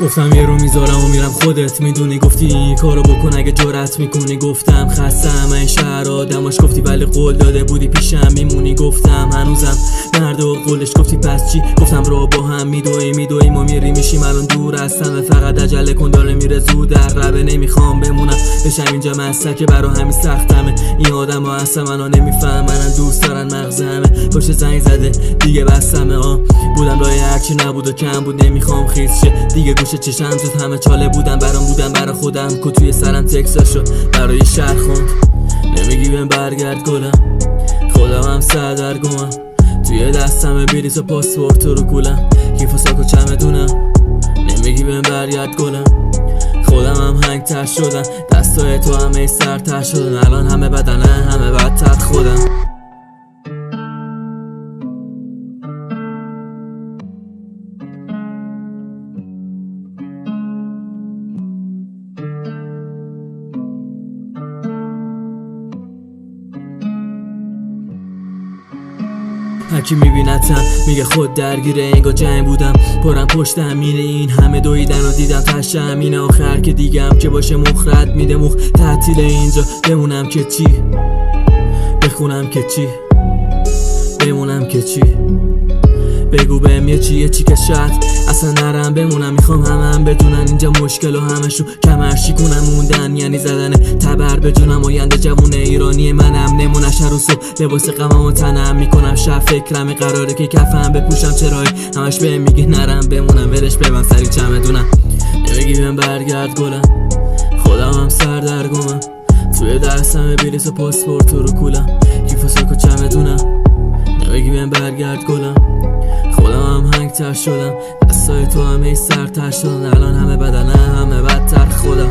گفتم یه رو میذارم و میرم خودت میدونی، گفتی این کارو بکن اگه جرأت میکنی. گفتم خستم این شهر آدماش گفتی ولی قول داده بودی پیشم میمونی. گفتم هنوزم مرد و قولش گفتی پس چی؟ گفتم رو با هم میدویم و میری میشیم الان دور از همه. فقط عجله کن داره میره زود در ربه نمیخوام بمونم بشم اینجا مسکه برا همین سختمه. این آدم ها اصلا منو نمیفهمن دوست دارن مغزمه. پشت زنگ زده دیگه بستمه بودم لای هرچی نبود و کم بود نمیخوام خیز شه دیگه. گوشه چشم زد همه چاله بودم برا خودم که توی سرم تکساشو برای شهر خوند. نمیگی بهم برگرد گلم خودم هم سردرگمم توی دستم بریز و پاسپورت رو کولم کیف و ساک و چمدونم. نمیگی بهم برگرد گلم خودم هم هنگ تر شدم دستای تو همه سرتر شدن الان همه بدنه همه بدتر خودم. هرکی میبینتم میگه خود درگیره انگار جنگ بودم پرم پشتم میره این همه دویدن و دیدم تشم اینه آخر که دیگم که باشه مخرد میده مخ تعطیل اینجا بمونم که چی بخونم که چی بمونم که چی بگو بهم یه چی که شاید اصلا نرم بمونم. میخوام هم بدونن اینجا مشکل و همشون کمرشی کنم موندن یعنی زدن تبر به جونم. آینده جوون ایرانی منم نمونه شهر و صبح لباس غمم و تنم میکنم شب فکرم قراره که کفم بپوشم چرای همش بهم میگه نرم بمونم ورش ببن سری چمدونم. نمیگی بهم برگرد گلم خودم هم سردرگمم توی دستم بریز و پاسپورت رو کولم کیف و ساک و چمدونم. نمیگی بهم برگرد گلم خودم هم هنگ تر شدم دستای تو همه سرتر شدن الان همه بدنه همه بدتر خودم.